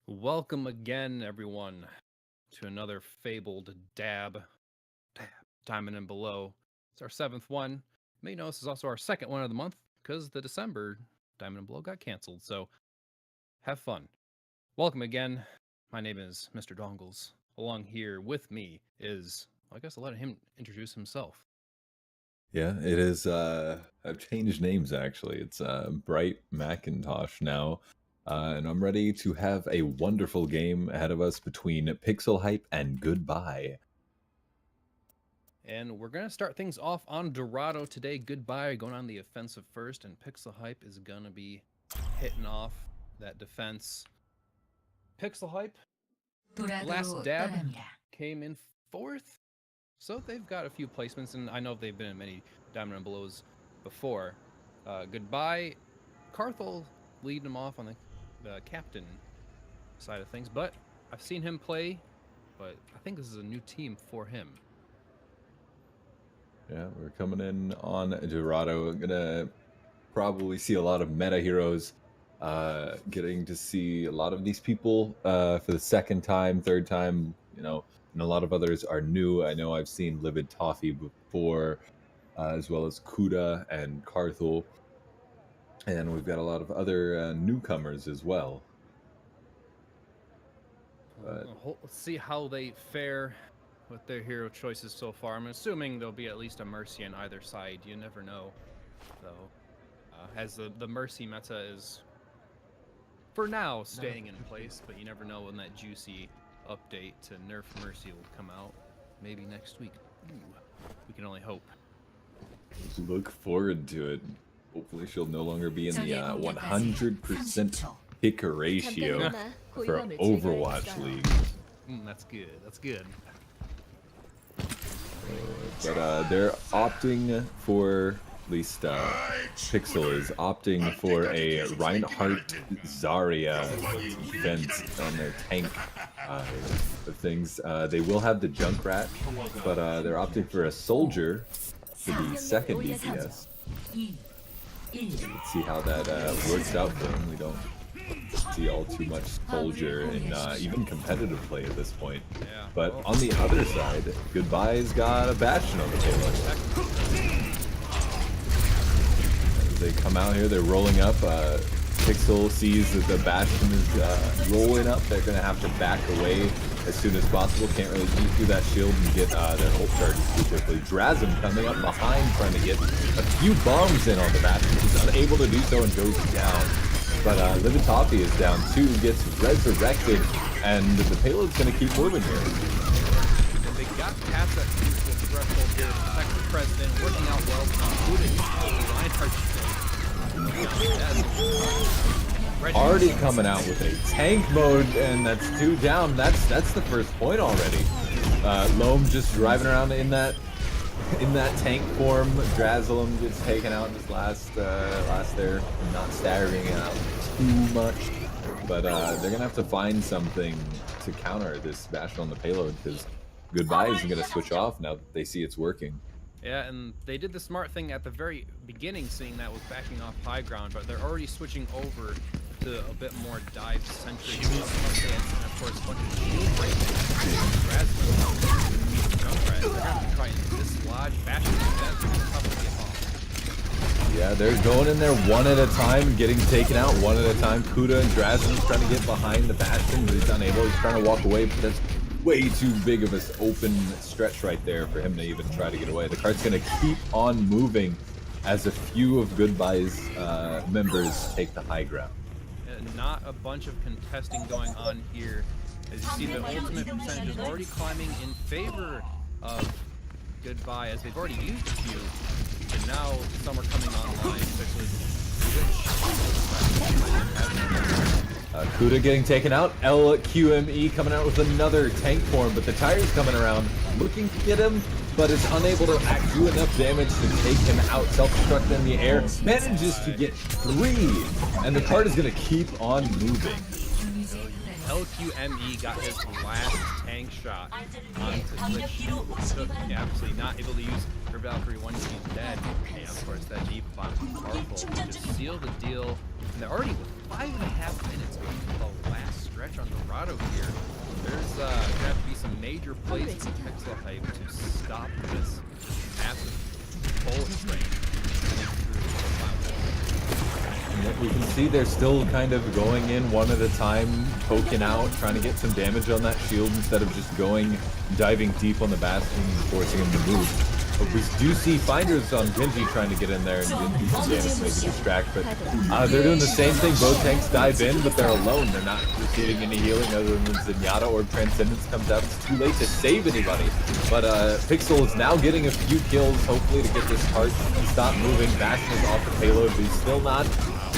Welcome again, everyone, to another fabled DaB, Diamond and Below. It's our 7th one. You may know this is also our 2nd one of the month because the December Diamond and Below got canceled. So have fun. Welcome again. My name is Mr. Dongles. Along here with me is, I guess I'll let him introduce himself. Yeah, it is. I've changed names actually. It's Bright Macintosh now, and I'm ready to have a wonderful game ahead of us between PIX3L-Hype and Goodbye. And we're going to start things off on Dorado today. Goodbye, going on the offensive first, and PIX3L-Hype is going to be hitting off that defense. PIX3L-Hype, last DaB came in 4th, so they've got a few placements, and I know they've been in many Diamond and Belows before. Goodbye, Carthel leading them off on the captain side of things, but I've seen him play, but I think this is a new team for him. Yeah, we're coming in on Dorado. Gonna probably see a lot of meta heroes. Getting to see a lot of these people for the 2nd time, 3rd time, and a lot of others are new. I know I've seen Livid Toffee before, as well as Kuda and Carthel. And we've got a lot of other newcomers as well. Let's see how they fare with their hero choices so far. I'm assuming there'll be at least a Mercy on either side. You never know, though. As the Mercy meta is, for now, staying in place, but you never know when that juicy update to nerf Mercy will come out. Maybe next week. Ooh, we can only hope. Look forward to it. Hopefully she'll no longer be in the 100% pick ratio for Overwatch League. That's good. That's good. But they're opting for, at least Pixel is opting for a Reinhardt Zarya defense on their tank of things. They will have the Junkrat, but they're opting for a Soldier for the 2nd DPS. Let's see how that works out for them. We don't see all too much Soldier in even competitive play at this point. Yeah. But on the other side, Goodbye's got a Bastion on the table. As they come out here, they're rolling up. Pixel sees that the Bastion is rolling up. They're going to have to back away as soon as possible. Can't really eat through that shield and get their ult charges too quickly. Drazem coming up behind, trying to get a few bombs in on the Bastion. He's unable to do so and goes down. But Livid Toffee is down too, gets resurrected, and the payload's going to keep moving here. And they got past that crucial threshold here. Protect the president, working out well, including Reinhardt. Already coming out with a tank mode, and that's 2 down. That's the first point already. Loam just driving around in that tank form. Drazelum gets taken out in his last there, not staggering it out too much. But they're gonna have to find something to counter this Bastion on the payload, because Goodbye isn't gonna switch off now that they see it's working. Yeah, and they did the smart thing at the very beginning, seeing that was backing off high ground, but they're already switching over to a bit more dive-centric. And of course, a bunch of shield Junkrat. They're going to try and dislodge Bastion. That's tough to get off. Yeah, they're going in there one at a time, getting taken out one at a time. Kuda and Drazem trying to get behind the Bastion, but he's unable. He's trying to walk away, but that's way too big of an open stretch right there for him to even try to get away. The cart's going to keep on moving as a few of Goodbye's members take the high ground. Not a bunch of contesting going on here. As you see, the ultimate percentage is already climbing in favor of Goodbye, as they've already used a few, and now some are coming online, especially Kuda getting taken out. LQME coming out with another tank form, but the tire's coming around, looking to get him, but is unable to do enough damage to take him out. Self-destruct in the air, manages to get 3, and the cart is going to keep on moving. LQME got his last tank shot onto Glitch. Obviously not able to use her Valkyrie once he's dead. And of course that deep bomb from Powerful to just seal the deal. And they're already with 5.5 minutes going to the last stretch on Dorado here. There's going to have to be some major plays from PIX3L-Hype to stop this massive bullet train. We can see they're still kind of going in one at a time, poking out, trying to get some damage on that shield instead of just diving deep on the bastion and forcing him to move. But we do see finders on Genji trying to get in there and do some damage, maybe distract, but they're doing the same thing. Both tanks dive in, but they're alone. They're not receiving any healing other than Zenyatta or Transcendence comes out. It's too late to save anybody. But Pixel is now getting a few kills, hopefully to get this heart to stop moving. Bastion is off the payload, but he's still not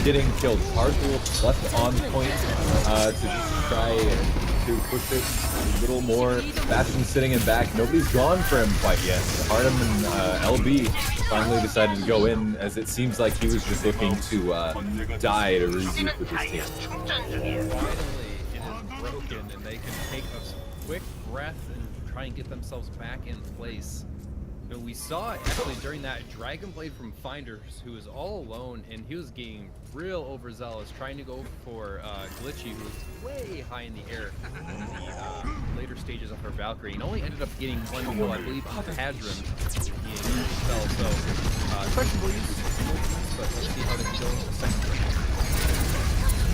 getting killed. Hardpool left on point to just try to push it a little more. Bastion sitting in back. Nobody's gone for him quite yet. Hardham and LB finally decided to go in, as it seems like he was just looking to die to regroup with his team. Finally, it is broken, and they can take a quick breath and try and get themselves back in place. But we saw it actually during that Dragon Blade from Finders, who was all alone, and he was getting real overzealous, trying to go for Glitchy, who was way high in the air in the later stages of her Valkyrie, and only ended up getting one kill, I believe, on Hadron. He fell, so questionable use, but let's see how they go in the second round.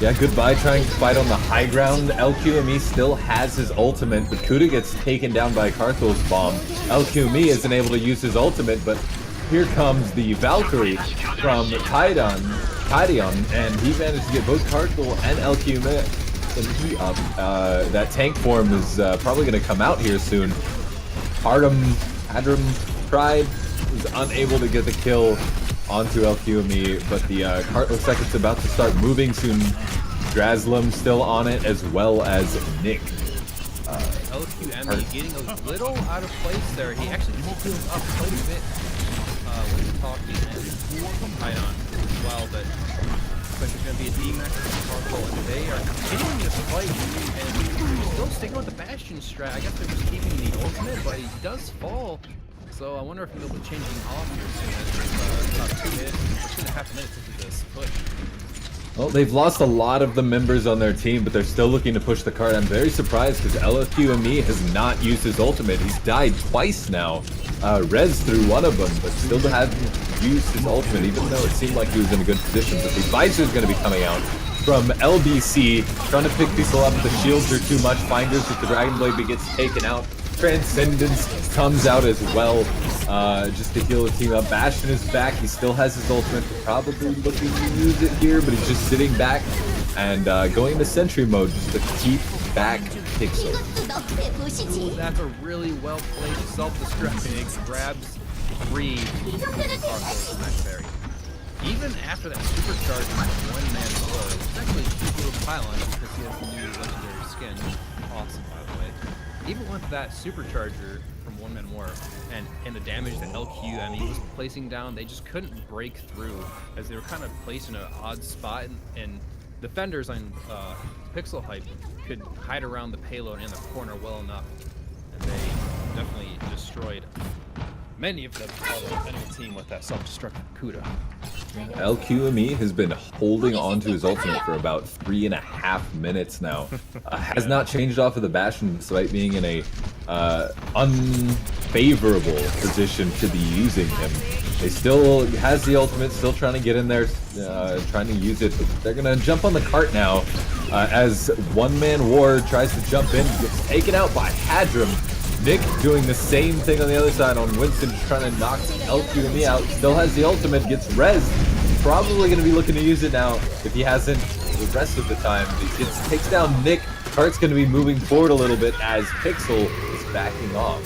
Yeah, goodbye trying to fight on the high ground. LQME still has his ultimate, but Kuda gets taken down by Karthul's bomb. LQME isn't able to use his ultimate, but here comes the Valkyrie from Taidion, and he managed to get both Karthul and LQME up. That tank form is probably going to come out here soon. Hadram tried, was unable to get the kill onto LQME, but the cart looks like it's about to start moving soon. Drazlum still on it, as well as Nick. LQME getting a little out of place there. He actually heals up quite a bit when talking and tied on as well, but looks like there's going to be a D-Max and they are continuing this fight, and still sticking with the Bastion strat. I guess they're just keeping the ultimate, but he does fall. So I wonder if he'll be changing off here soon, as there's about 2.5 minutes into this push. Well, they've lost a lot of the members on their team, but they're still looking to push the cart. I'm very surprised because LQME has not used his ultimate. He's died twice now. Rez through one of them, but still hasn't used his ultimate, even though it seemed like he was in a good position. But the Visor is going to be coming out from LBC, trying to pick people up. The shields are too much. Finders with the Dragon Blade, but gets taken out. Transcendence comes out as well, just to heal the team up. Bastion is back. He still has his ultimate. Probably looking to use it here, but he's just sitting back and going into sentry mode just to keep back Pixel. Ooh, that's a really well played self-destruct. It grabs 3 Arthur. Even after that supercharge on one-man war, it's actually a cute little pylon because he has the new legendary skin. Awesome, by the way. Even with that supercharger from One Man War and the damage that LQME was placing down, they just couldn't break through as they were kind of placed in an odd spot, and defenders on PIX3L-Hype could hide around the payload in the corner well enough, and they definitely destroyed many of them on the enemy team with that self-destructive Kuda. LQME has been holding on to his ultimate for about 3.5 minutes now. Has not changed off of the Bastion despite being in a unfavorable position to be using him. They still has the ultimate, still trying to get in there, trying to use it, but they're gonna jump on the cart now as One Man War tries to jump in, gets taken out by Hadram. Nick doing the same thing on the other side on Winston, just trying to knock LQME out. Still has the ultimate, gets res. Probably going to be looking to use it now if he hasn't the rest of the time. He takes down Nick. Cart's going to be moving forward a little bit as Pixel is backing off.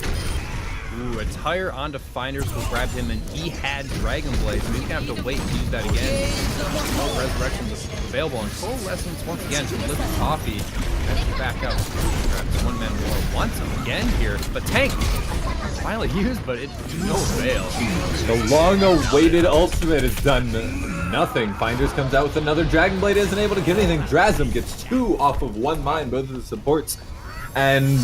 Ooh, a tire onto Finders will grab him, and he had Dragon Blade, so he's going to have to wait to use that again. No resurrections available, and Coalescence once again to lift Coffee and back out. One Man War wants him again here, but Tank finally used, but it's no avail. The long-awaited ultimate has done nothing. Finders comes out with another Dragon Blade, isn't able to get anything. Drazum gets 2 off of 1 mine, both of the supports. And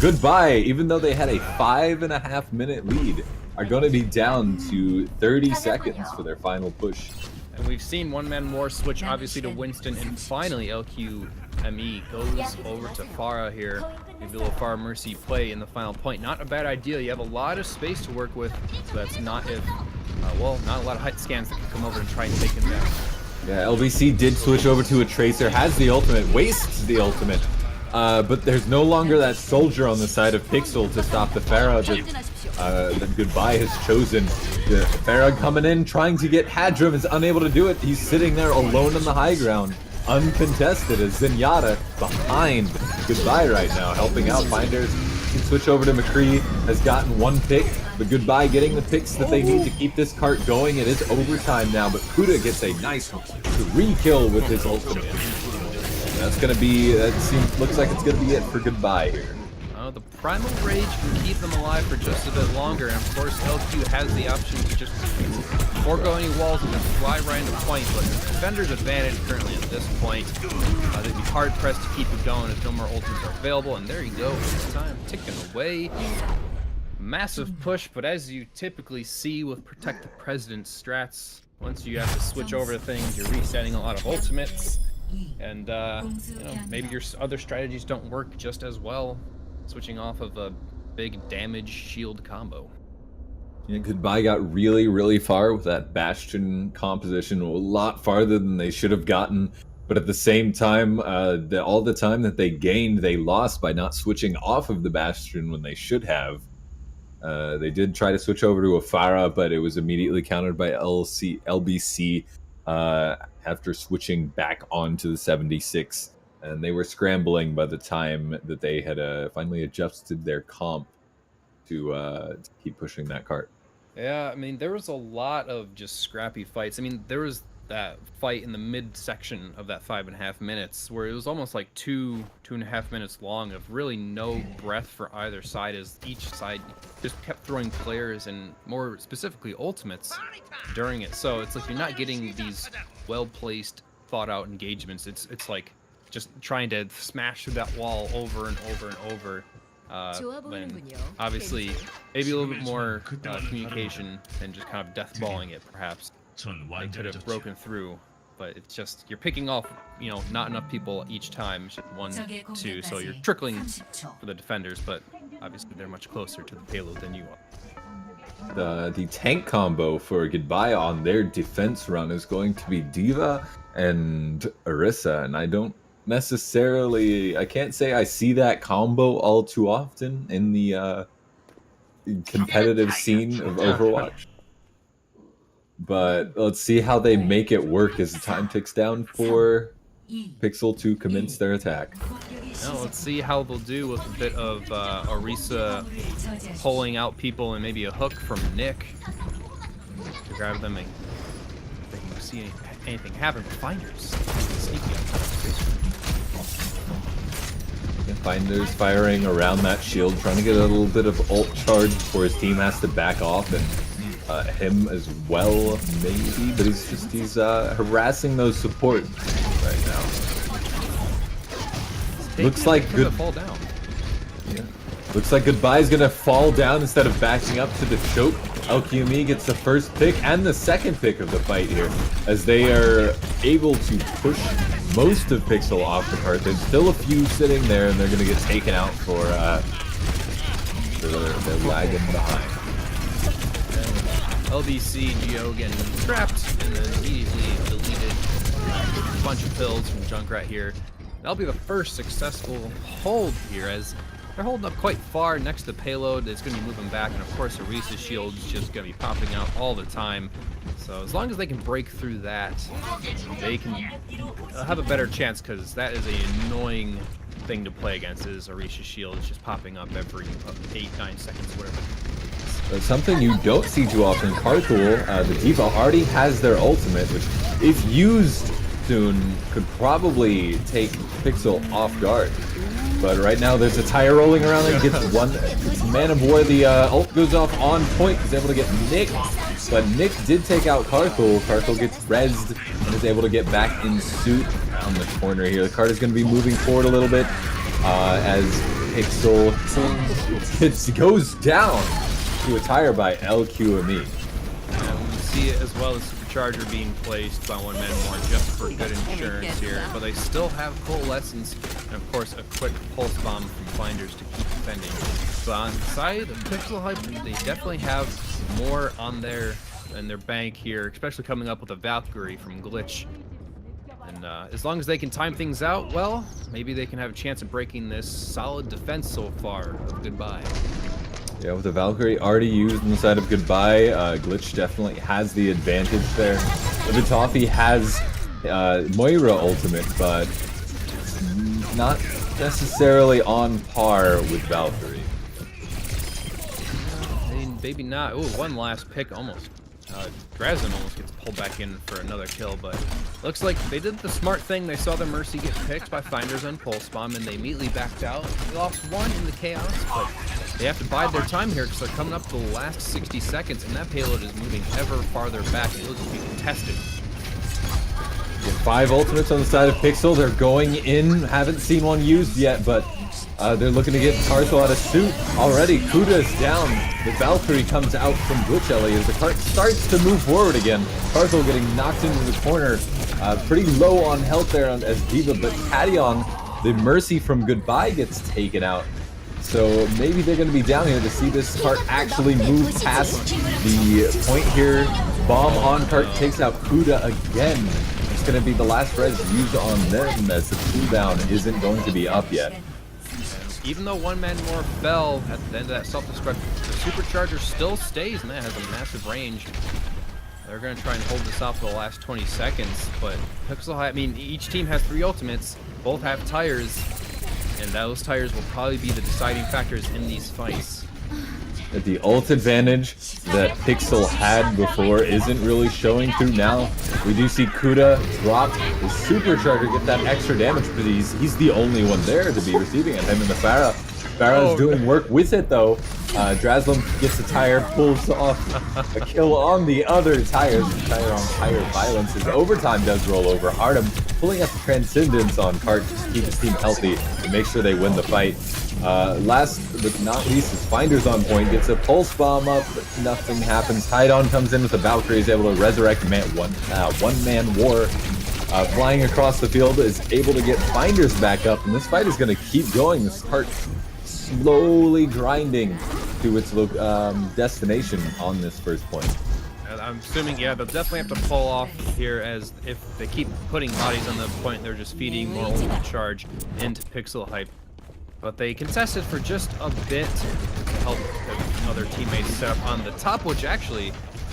goodbye, even though they had a 5.5 minute lead, are going to be down to 30 seconds for their final push. And we've seen one man more switch obviously to Winston, and finally LQME goes over to Pharah here. Maybe a little Pharah Mercy play in the final point. Not a bad idea. You have a lot of space to work with, so that's not if, well, not a lot of height scans that can come over and try and take him down. Yeah, LBC did switch over to a Tracer, has the ultimate, wastes the ultimate, but there's no longer that soldier on the side of Pixel to stop the Pharah that Goodbye has chosen. The Pharah coming in, trying to get Hadram, is unable to do it. He's sitting there alone on the high ground, uncontested, as Zenyatta behind Goodbye right now, helping out Finders. Can switch over to McCree, has gotten one pick, but Goodbye getting the picks that they need to keep this cart going. It is overtime now, but Kuda gets a nice 3-kill with his ultimate. That's gonna be, looks like it's gonna be it for Goodbye here. The Primal Rage can keep them alive for just a bit longer, and of course LQ has the option to just forego any walls and just fly right into point, but the defender's advantage currently at this point. They'd be hard pressed to keep it going if no more ultimates are available, and there you go, this time ticking away. Massive push, but as you typically see with Protect the President strats, once you have to switch over to things, you're resetting a lot of ultimates, and you know, maybe your other strategies don't work just as well, switching off of a big damage shield combo. Yeah, Goodbye got really, really far with that Bastion composition, a lot farther than they should have gotten. But at the same time, all the time that they gained, they lost by not switching off of the Bastion when they should have. They did try to switch over to a Pharah, but it was immediately countered by LBC after switching back onto the 76. And they were scrambling by the time that they had finally adjusted their comp to keep pushing that cart. Yeah, I mean, there was a lot of just scrappy fights. I mean, there was that fight in the mid-section of that 5.5 minutes where it was almost like 2.5 minutes long of really no breath for either side, as each side just kept throwing players and more specifically ultimates during it. So it's like you're not getting these well-placed, thought-out engagements. It's like just trying to smash through that wall over and over and over. When obviously maybe a little bit more communication and just kind of deathballing it, perhaps they could have broken through, but it's just you're picking off, you know, not enough people each time. It's just 1, 2, so you're trickling for the defenders, but obviously they're much closer to the payload than you are. The tank combo for Goodbye on their defense run is going to be D.Va and Orisa, and I can't say I see that combo all too often in the competitive scene of Overwatch. But let's see how they make it work as the time ticks down for Pixel to commence their attack. Now let's see how they'll do with a bit of Orisa pulling out people and maybe a hook from Nick to grab them, and if they can see anything happen. Finders sneaky up. Finders firing around that shield, trying to get a little bit of ult charge before his team has to back off, and him as well, maybe, but he's harassing those support right now. Looks like Looks like Goodbye's gonna fall down instead of backing up to the choke. LQME gets the first pick and the second pick of the fight here, as they are able to push most of Pixel off the cart. There's still a few sitting there, and they're gonna get taken out for they're lagging behind. LBC Geo getting trapped and then immediately deleted. A bunch of pills from Junkrat here. That'll be the first successful hold here, as they're holding up quite far next to the payload. It's going to be moving back, and of course Orisa's shield's just going to be popping out all the time. So as long as they can break through that, they can have a better chance, because that is an annoying thing to play against, is Orisa's shield is just popping up every 8-9 seconds, whatever. Something you don't see too often, Karthul, the D.Va already has their ultimate, which if used soon could probably take Pixel off guard. But right now there's a tire rolling around and gets one. It's Man of War. The ult goes off on point. He's able to get Nick, but Nick did take out Karthul. Karthul gets rezzed and is able to get back in suit on the corner here. The cart is going to be moving forward a little bit as Pixel goes down to a tire by LQME. Yeah, we see it as well as supercharger being placed by one man more just for good insurance here, but they still have coalescence and of course a quick pulse bomb from Finders to keep defending. So on the side of PIX3L-Hype, they definitely have more on their bank here, especially coming up with a Valkyrie from Glitch. And as long as they can time things out well, maybe they can have a chance of breaking this solid defense so far of Goodbye. Yeah, with the Valkyrie already used on the side of Goodbye, Glitch definitely has the advantage there. Vitoffy has Moira ultimate, but not necessarily on par with Valkyrie. I mean, maybe not. Ooh, one last pick almost. Drazen almost gets pulled back in for another kill, but looks like they did the smart thing. They saw the Mercy get picked by Finders on Pulse Bomb, and they immediately backed out. They lost one in the chaos, but they have to bide their time here because they're coming up to the last 60 seconds, and that payload is moving ever farther back. It'll just be contested. Yeah, 5 ultimates on the side of Pixel. They're going in. Haven't seen one used yet, but they're looking to get Karthal out of suit already. Kuda's down. The Valkyrie comes out from Glitch Ellie as the cart starts to move forward again. Karthal getting knocked into the corner. Pretty low on health there as Diva, but Tadion, the Mercy from Goodbye, gets taken out. So maybe they're going to be down here to see this cart actually move past the point here. Bomb on cart takes out Kuda again. It's going to be the last res used on them as the cooldown isn't going to be up yet. Even though one man more fell at the end of that self-destruct, the supercharger still stays, and that has a massive range. They're going to try and hold this out for the last 20 seconds, but PIX3L-Hype, I mean, each team has 3 ultimates, both have tires, and those tires will probably be the deciding factors in these fights. The ult advantage that Pixel had before isn't really showing through now. We do see Kuda drop the supercharger, get that extra damage, but he's the only one there to be receiving it. Him and the Pharah. Pharah's doing work with it though. Draslum gets a tire, pulls off a kill on the other tires. Tire on tire violence as overtime does roll over. Artem pulling up the transcendence on Cart just to keep his team healthy to make sure they win the fight. Last but not least is Finders on point, gets a pulse bomb up, but nothing happens. Tidon comes in with the Valkyrie, is able to resurrect one man war. Flying across the field is able to get Finders back up, and this fight is going to keep going. This Cart slowly grinding to its destination on this first point. I'm assuming, yeah, they'll definitely have to pull off here, as if they keep putting bodies on the point, they're just feeding more ultimate charge into PIX3L-Hype. But they contested for just a bit to help their other teammates set up on the top, which actually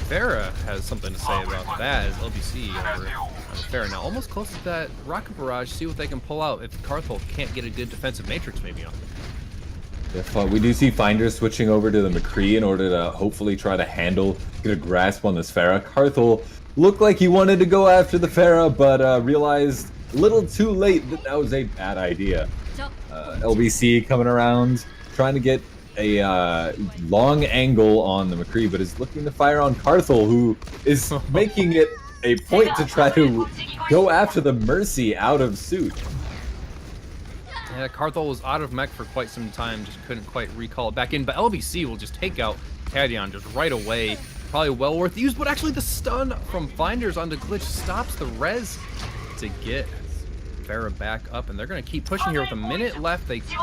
Pharah has something to say about that, as LBC over on Pharah. Now almost close to that rocket barrage, see what they can pull out if Karthal can't get a good defensive matrix maybe on them. We do see Finders switching over to the McCree in order to hopefully try to get a grasp on this Pharah. Karthal looked like he wanted to go after the Pharah, but realized a little too late that that was a bad idea. LBC coming around, trying to get a long angle on the McCree, but is looking to fire on Karthal, who is making it a point to try to go after the Mercy out of suit. Yeah, Karthal was out of mech for quite some time, just couldn't quite recall it back in, but LBC will just take out Tadion just right away. Probably well worth the use, but actually the stun from Finders onto Glitch stops the res to get Pharah back up, and they're going to keep pushing here with a minute left. They didn't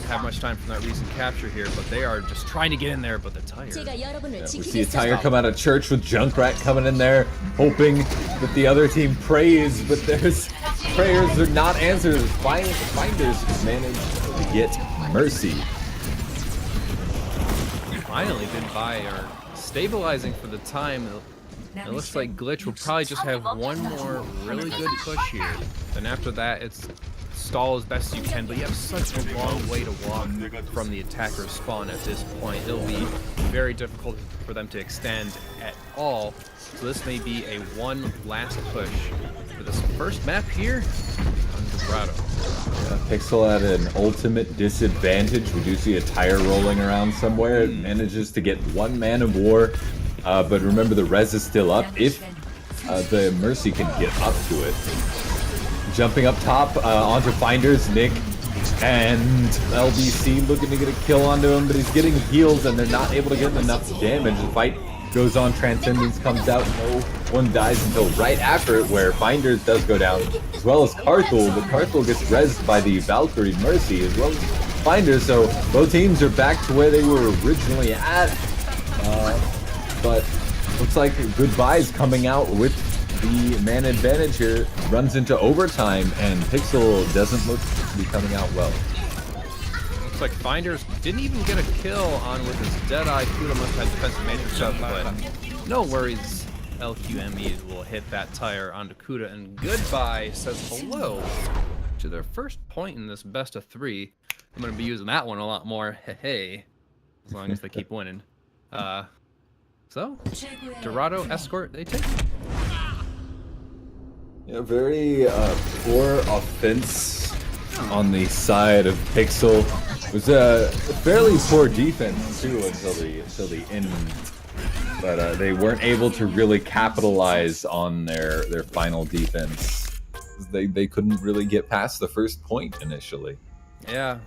have much time from that recent capture here, but they are just trying to get in there, but the tire. Yeah, we see a tire come out of church with Junkrat coming in there, hoping that the other team prays, but there's prayers are not answered. Finders managed to get Mercy. Finally, Goodbye are stabilizing for the time. It looks like Glitch will probably just have one more really good push here. Then after that, it's stall as best you can, but you have such a long way to walk from the attacker spawn at this point. It'll be very difficult for them to extend at all. So this may be a one last push for this first map here on Dorado. Yeah, Pixel at an ultimate disadvantage. We do see a tire rolling around somewhere. It manages to get one man of war. But remember, the res is still up if the Mercy can get up to it. Jumping up top onto Finders, Nick, and LBC looking to get a kill onto him, but he's getting heals and they're not able to get enough damage. The fight goes on. Transcendence comes out. No one dies until right after it, where Finders does go down, as well as Karthul, but Karthul gets rezzed by the Valkyrie Mercy, as well as Finders, so both teams are back to where they were originally at. But looks like Goodbye's coming out with the man advantage here. Runs into overtime, and Pixel doesn't look to be coming out well. Looks like Finders didn't even get a kill on with his Deadeye. Kuda must have defensive matrix up, but no worries. LQME will hit that tire onto Kuda, and Goodbye says hello to their first point in this best of 3. I'm going to be using that one a lot more, hey, as long as they keep winning. So, Dorado, Escort, they take it. Yeah, very poor offense on the side of Pixel. It was a fairly poor defense too until the end, but they weren't able to really capitalize on their final defense. They couldn't really get past the first point initially. Yeah.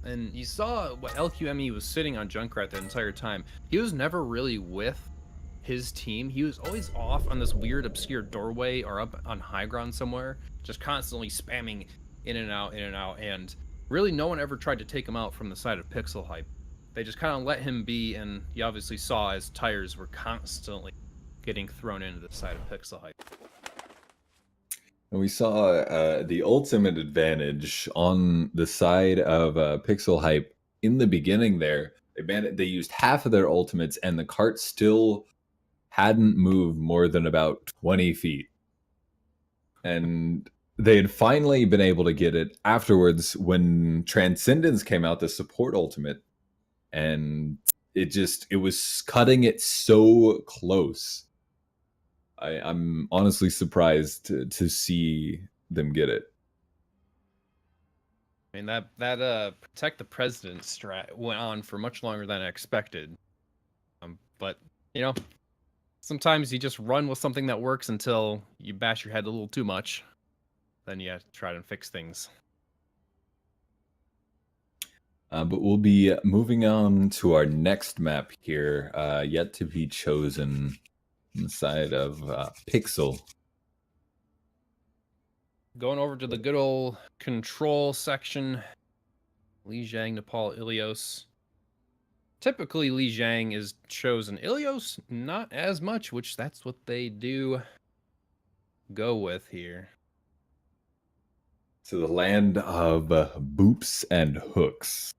And you saw what LQME was sitting on Junkrat the entire time. He was never really with his team. He was always off on this weird, obscure doorway or up on high ground somewhere, just constantly spamming in and out, and really no one ever tried to take him out from the side of PIX3L-Hype. They just kind of let him be, and you obviously saw as tires were constantly getting thrown into the side of PIX3L-Hype. And we saw the ultimate advantage on the side of PIX3L-Hype in the beginning there. They used half of their ultimates, and the cart still hadn't moved more than about 20 feet. And they had finally been able to get it afterwards when Transcendence came out, the support ultimate. And it was cutting it so close. I'm honestly surprised to see them get it. I mean, that protect the president strat went on for much longer than I expected. But, you know, sometimes you just run with something that works until you bash your head a little too much. Then you have to try to fix things. But we'll be moving on to our next map here, yet to be chosen. Inside of Pixel. Going over to the good old control section. Li Jiang, Nepal, Ilios. Typically, Li Jiang is chosen. Ilios, not as much, which that's what they do go with here. To the land of boops and hooks.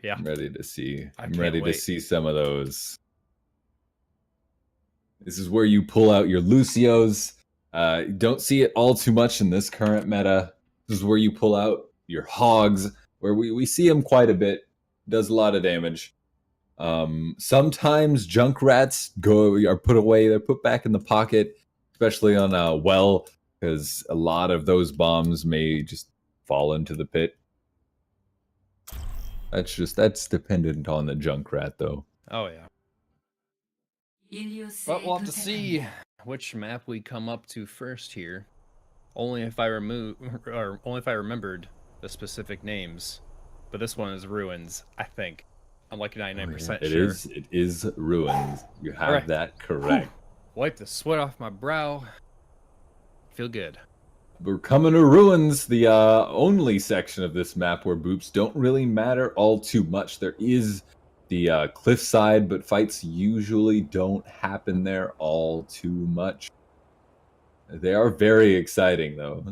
Yeah. I'm ready to see. I'm ready to see some of those. This is where you pull out your Lucios. Don't see it all too much in this current meta. This is where you pull out your Hogs, where we see them quite a bit. Does a lot of damage. Sometimes Junkrats are put away. They're put back in the pocket, especially on Well, because a lot of those bombs may just fall into the pit. That's dependent on the Junkrat, though. Oh, yeah. But we'll have to see which map we come up to first here. Only if I remembered the specific names. But this one is Ruins, I think. I'm like 99% sure. It is Ruins. You have that correct. Wipe the sweat off my brow. Feel good. We're coming to Ruins, the only section of this map where boops don't really matter all too much. There is the cliffside, but fights usually don't happen there all too much. They are very exciting, though.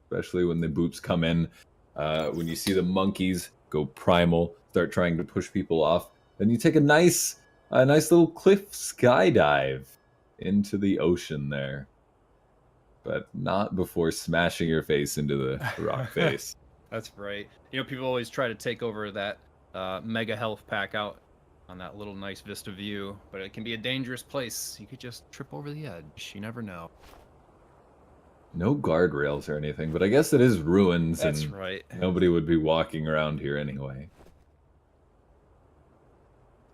Especially when the boops come in. When you see the monkeys go primal, start trying to push people off, then you take a nice little cliff skydive into the ocean there. But not before smashing your face into the rock face. That's right. You know, people always try to take over that mega health pack out on that little nice vista view, but it can be a dangerous place. You could just trip over the edge. You never know. No guardrails or anything, but I guess it is Ruins. That's right. Nobody would be walking around here anyway.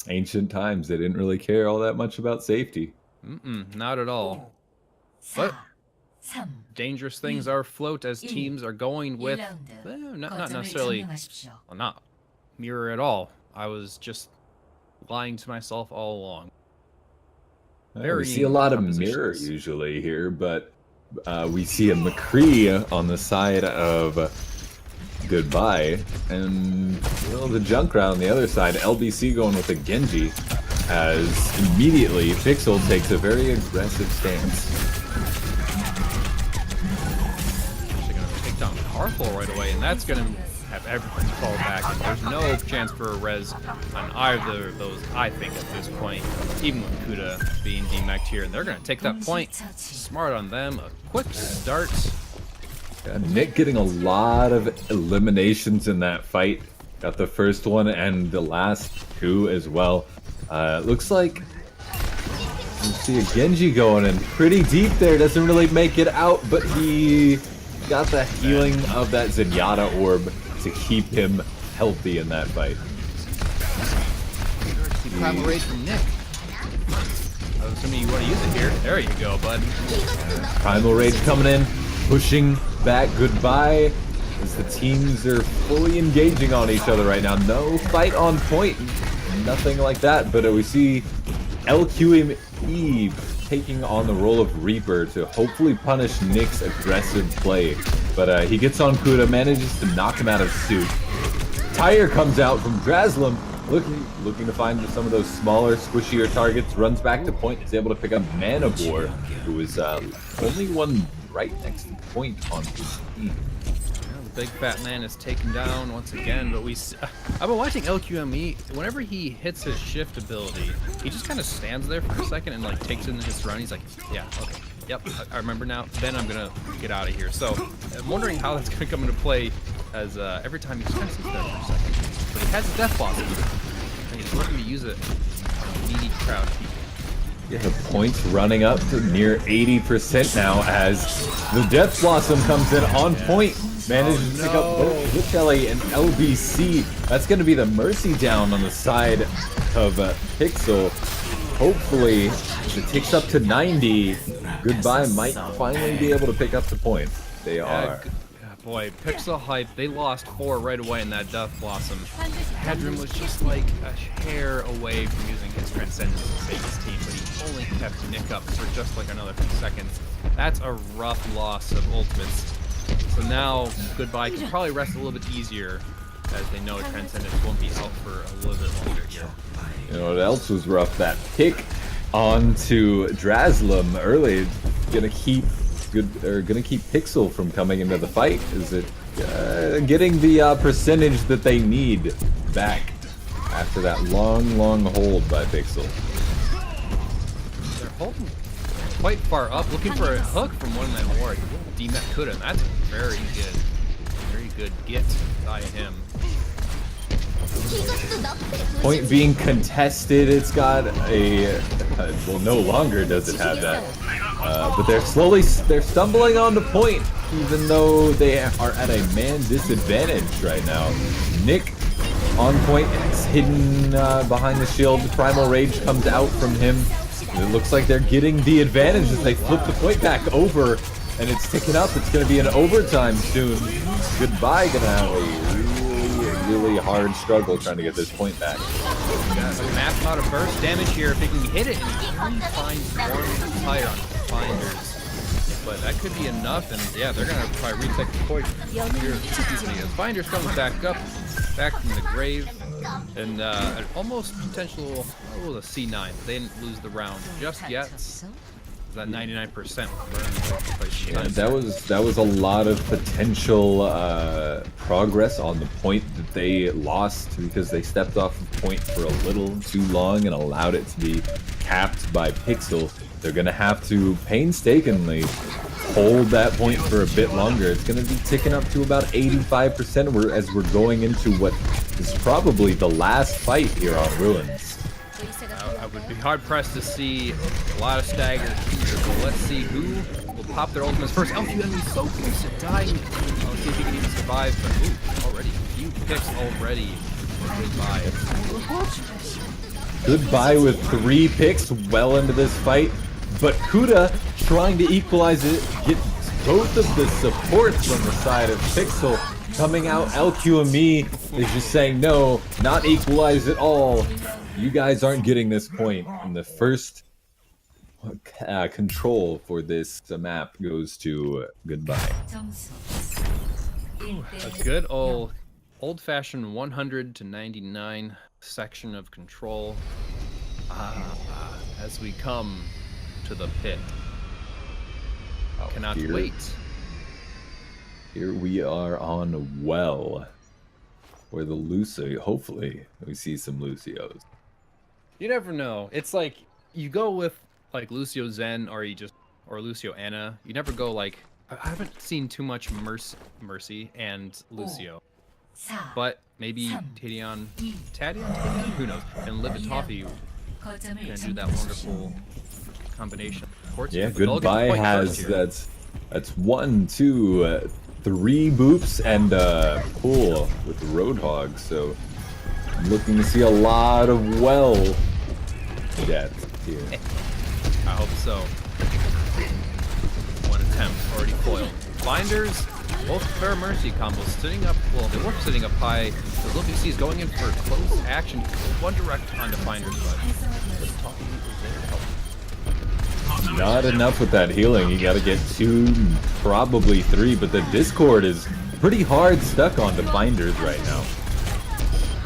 Ancient times, they didn't really care all that much about safety. Not at all. But dangerous things are afloat as teams are going with not necessarily, well, not mirror at all. I was just lying to myself all along. We see a lot of mirror usually here, but we see a McCree on the side of Goodbye, and the Junkrat on the other side. LBC going with a Genji, as immediately Pixel takes a very aggressive stance. Actually going to take down Carful right away, and that's going to have everything fall back. And there's no chance for a res on either of those, I think, at this point, even with Kuda being demeched here. And they're going to take that point. Smart on them. A quick start. Nick getting a lot of eliminations in that fight. Got the first one and the last two as well. Looks like you see a Genji going in pretty deep there. Doesn't really make it out, but he got the healing of that Zenyatta orb to keep him healthy in that fight. Primal Rage from Nick. Assuming you want to use it here. There you go, bud. Primal Rage coming in, pushing back Goodbye as the teams are fully engaging on each other right now. No fight on point, nothing like that, but we see LQME taking on the role of Reaper to hopefully punish Nick's aggressive play. But he gets on Kuda, manages to knock him out of suit. Tire comes out from Drazlum, looking to find some of those smaller, squishier targets, runs back to point, is able to pick up Manabor, who is only one right next to point on his team. Big fat man is taken down once again, but I've been watching LQME. Whenever he hits his shift ability, he just kind of stands there for a second and like takes in his surroundings. Like, yeah, okay, yep, I remember now. Then I'm gonna get out of here. So I'm wondering how that's gonna come into play, as every time he just kind of sits there for a second. But he has a death blossom, and he's looking to use it on needy crowd people. Yeah, the points running up to near 80% now as the Death Blossom comes in on point. Manages to pick up both Witchelly and LBC. That's going to be the Mercy down on the side of Pixel. Hopefully, if it takes up to 90, Goodbye might finally be able to pick up the point. They are. Boy, PIX3L-Hype, they lost 4 right away in that Death Blossom. Hedron was just like a hair away from using his Transcendence to save his team, but he only kept Nick up for just like another few seconds. That's a rough loss of ultimates. So now Goodbye can probably rest a little bit easier, as they know Transcendence won't be out for a little bit longer here. You know what else was rough? That pick onto Drazlum early, gonna keep Pixel from coming into the fight. Is it getting the percentage that they need back after that long hold by Pixel? They're holding quite far up, looking for a hook from one man ward. Demet Kuda, and that's very good get by him. Point being contested. It's got a well, no longer does it have that, but they're stumbling onto point, even though they are at a man disadvantage right now. Nick on point, is hidden behind the shield. Primal Rage comes out from him. It looks like they're getting the advantage as they flip the point back over, and it's ticking up. It's going to be an overtime soon. Goodbye gonna have a really hard struggle trying to get this point back. Got a math out of burst damage here. If he can hit it, and he finds one tire on Finders. But that could be enough, and yeah, they're gonna probably retake the point here. Excuse me, as Finders comes back up, back from the grave, and an almost potential, oh, the C9. They didn't lose the round just yet. That 99%. Yeah, that was a lot of potential progress on the point that they lost because they stepped off the point for a little too long and allowed it to be capped by Pixel. They're gonna have to painstakingly hold that point for a bit longer. It's gonna be ticking up to about 85% as we're going into what is probably the last fight here on Ruins. I would be hard-pressed to see a lot of staggers here, so let's see who will pop their ultimates first. LQME is so close to dying. Let's see if he can even survive, but ooh, already a few picks already. Goodbye. Goodbye with 3 picks well into this fight, but Kuda trying to equalize it, get both of the supports on the side of Pixel coming out. LQME is just saying no, not equalize at all. You guys aren't getting this point in the first control for this map goes to Goodbye. A good old-fashioned 100 to 99 section of control. As we come to the pit. Cannot wait. Here we are on Well, where the Lucio, hopefully we see some Lucios. You never know. It's like you go with like Lucio Zen or Lucio Anna. You never go like, I haven't seen too much Mercy and Lucio. But maybe Tadion, who knows? And Livitoffy can do that wonderful combination. Yeah, Goodbye has that's 1, 2, 3 boops and pull with the Roadhog. So I'm looking to see a lot of well depth here. I hope so. One attempt already foiled. Binders, both fair Mercy combos sitting up. Well, they were sitting up high. The little BC is going in for close action. One direct onto Binders, but not enough with that healing. You got to get 2, probably 3. But the Discord is pretty hard stuck onto Binders right now.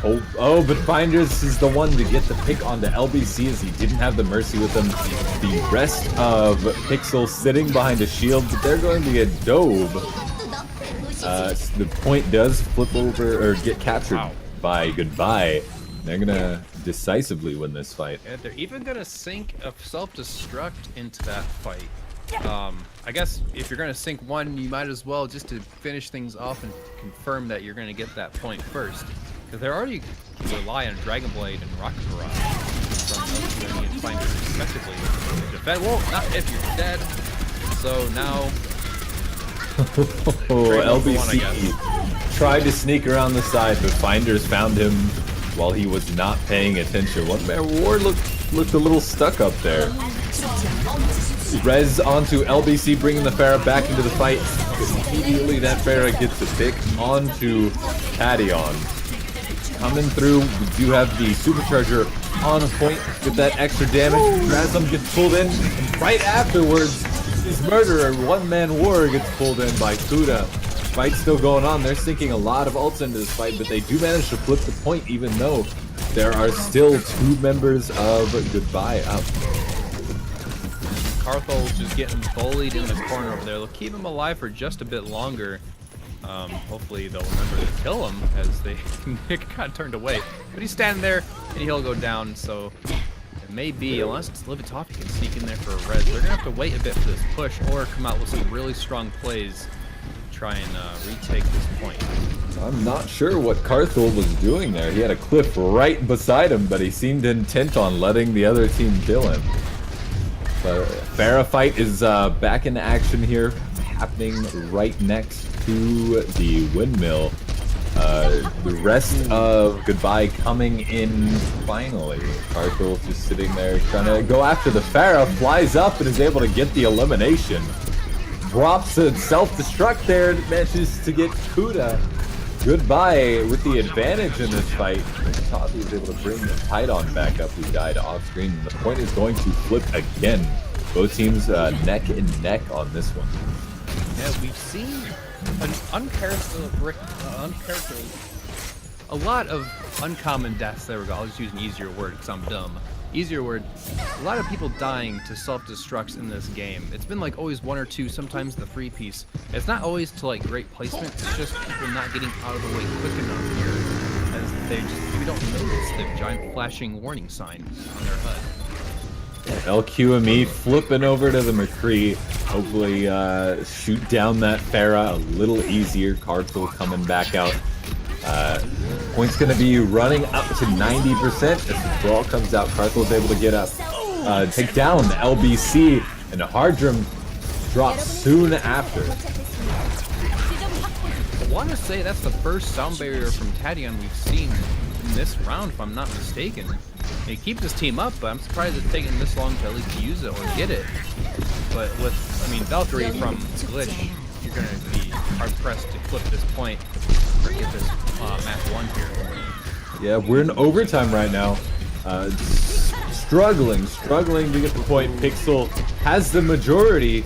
Oh, but Binders is the one to get the pick onto LBC as he didn't have the Mercy with him. The rest of Pixel sitting behind a shield, but they're going to get DaB. The point does flip over or get captured by Goodbye. They're gonna decisively win this fight. Yeah, they're even gonna sink a self-destruct into that fight. I guess if you're gonna sink one, you might as well just to finish things off and confirm that you're gonna get that point first. Because they're already rely on Dragon Blade and Rocket Barrage from LBC and Finders respectively. Defend, well, not if you're dead. So now LBC tried to sneak around the side, but Finders found him while he was not paying attention. One man War looked a little stuck up there. Rez onto LBC, bringing the Pharah back into the fight. Immediately that Pharah gets the pick onto Tadion. Coming through, we do have the supercharger on point with that extra damage. Razum gets pulled in, and right afterwards, his murderer, One Man War, gets pulled in by Kuda. Fight's still going on. They're sinking a lot of ults into this fight, but they do manage to flip the point, even though there are still 2 members of Goodbye up. Karthel's just getting bullied in the corner over there. They'll keep him alive for just a bit longer. Hopefully they'll remember to kill him as they got turned away. But he's standing there and he'll go down, so it may be, unless Livitoffy can sneak in there for a res, they're gonna have to wait a bit for this push or come out with some really strong plays to try and retake this point. I'm not sure what Karthel was doing there. He had a cliff right beside him, but he seemed intent on letting the other team kill him. The Pharah fight is back in action here, happening right next to the windmill. The rest of Goodbye coming in finally. Karthel just sitting there trying to go after the Pharah, flies up and is able to get the elimination. Drops a self-destruct there, manages to get Kuda. Goodbye with the advantage in this fight. Tavi is able to bring the Tidon back up, who died off screen. And the point is going to flip again. Both teams neck and neck on this one. Yeah, we've seen an a lot of uncommon deaths. There we go. I'll just use an easier word because I'm dumb. Easier word. A lot of people dying to self-destructs in this game. It's been like always 1 or 2, sometimes the 3-piece. It's not always to like great placement. It's just people not getting out of the way quick enough here, as they just maybe don't notice the giant flashing warning sign on their HUD. LQME flipping over to the McCree. Hopefully shoot down that Pharah a little easier. Karthel coming back out. Point's going to be running up to 90% as the ball comes out. Karthel's able to get up, take down LBC, and Hardrum drops soon after. I want to say that's the first sound barrier from Tadion we've seen in this round, if I'm not mistaken. He keeps his team up, but I'm surprised it's taking this long to at least use it or get it. But with, I mean, Valkyrie from Glitch, you're going to be hard-pressed to flip this point or get this match 1 here. Yeah, we're in overtime right now. Struggling to get the point. Pixel has the majority.